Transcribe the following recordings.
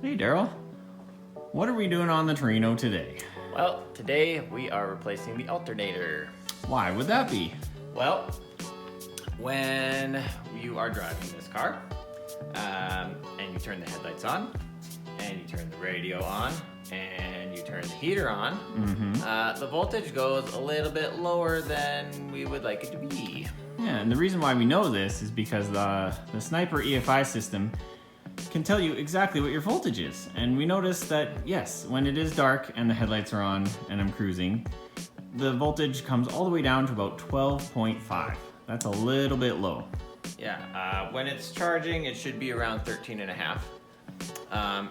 Hey Daryl, what are we doing on the Torino today? Well, today we are replacing the alternator. Why would that be? Well, when you are driving this car, and you turn the headlights on, and you turn the radio on, and you turn the heater on, the voltage goes a little bit lower than we would like it to be. Yeah, and the reason why we know this is because the Sniper EFI system can tell you exactly what your voltage is. And we noticed that, yes, when it is dark and the headlights are on and I'm cruising, the voltage comes all the way down to about 12.5. That's a little bit low. Yeah, when it's charging, it should be around 13.5.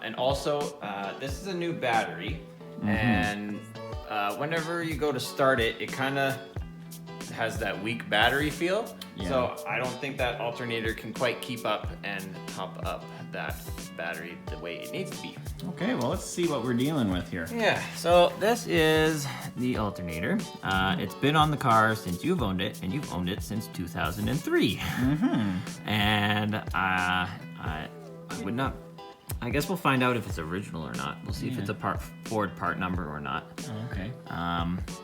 And also, this is a new battery, and whenever you go to start it, it kind of has that weak battery feel. Yeah. So I don't think that alternator can quite keep up and top up that battery the way it needs to be. Okay, well, let's see what we're dealing with here. Yeah, so this is the alternator. It's been on the car since you've owned it, and you've owned it since 2003. And I would not, I guess we'll find out if it's original or not. We'll see if it's a Ford part number or not. Oh, okay.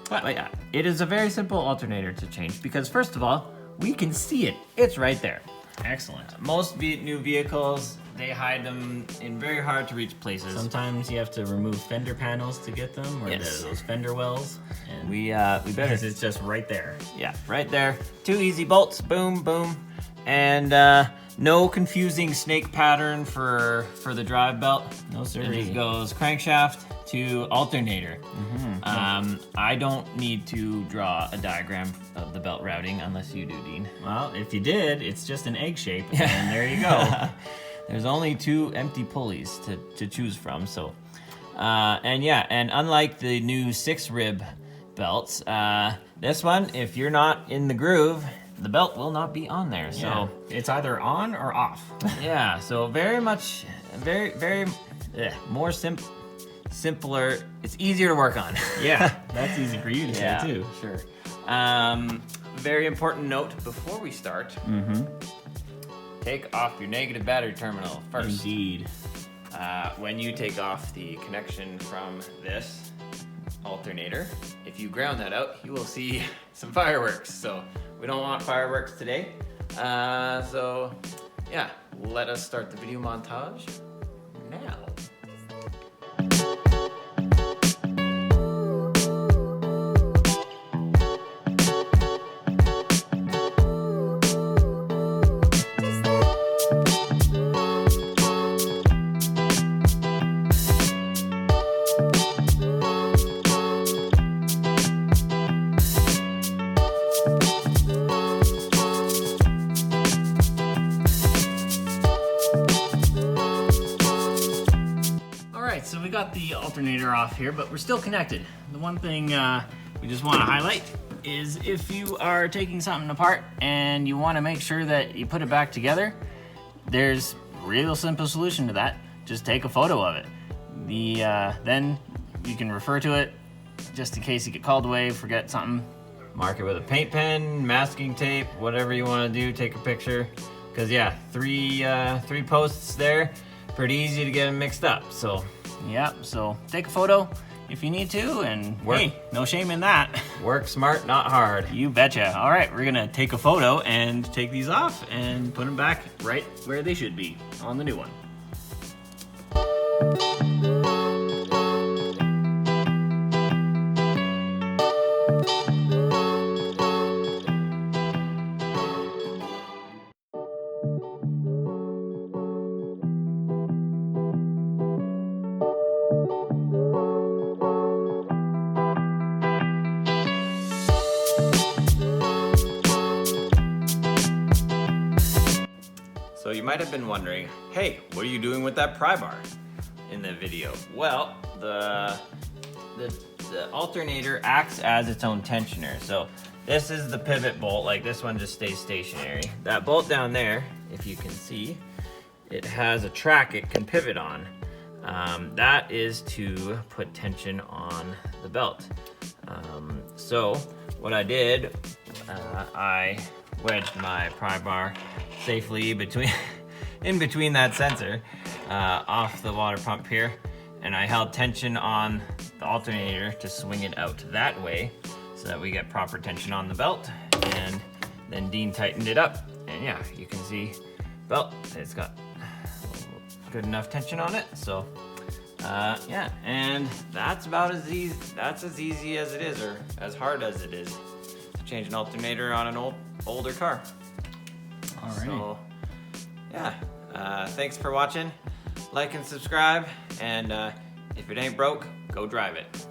But yeah, it is a very simple alternator to change because first of all, we can see it. It's right there. Excellent. Most new vehicles, they hide them in very hard to reach places. Sometimes you have to remove fender panels to get them, or those fender wells. And we better. because it's just right there. Yeah, right there. 2 easy bolts. Boom, boom, and no confusing snake pattern for the drive belt. No sir. It just goes crankshaft to alternator. I don't need to draw a diagram of the belt routing unless you do, Dean. Well, if you did, it's just an egg shape, and there you go. There's only 2 empty pulleys to choose from, so. And unlike the new 6-rib belts, this one, if you're not in the groove, the belt will not be on there, so. It's either on or off. Yeah, so very much, more simpler. It's easier to work on. Yeah, that's easy for you to say too. Sure. Very important note before we start. Take off your negative battery terminal first. Indeed. When you take off the connection from this alternator, if you ground that out, you will see some fireworks. So we don't want fireworks today. So yeah, let us start the video montage now. So we got the alternator off here, but we're still connected. The one thing we just want to highlight is if you are taking something apart and you want to make sure that you put it back together, there's a real simple solution to that. Just take a photo of it. Then you can refer to it just in case you get called away, forget something. Mark it with a paint pen, masking tape, whatever you want to do, take a picture. Because yeah, three posts there, pretty easy to get them mixed up, so. Yep, so take a photo if you need to, and hey, no shame in that. Work smart, not hard. You betcha. All right, we're gonna take a photo and take these off and put them back right where they should be on the new one. So you might have been wondering, hey, what are you doing with that pry bar in the video? Well, the alternator acts as its own tensioner. So this is the pivot bolt, like this one just stays stationary. That bolt down there, if you can see, it has a track it can pivot on. That is to put tension on the belt. So what I did, I wedged my pry bar safely in between that sensor. off the water pump here, and I held tension on the alternator to swing it out that way so that we get proper tension on the belt. And then Dean tightened it up, and yeah, you can see belt, it's got good enough tension on it. So yeah, and that's about as easy, that's as easy as it is, or as hard as it is to change an alternator on an older car. Alrighty. So yeah, thanks for watching. Like and subscribe, and if it ain't broke, go drive it.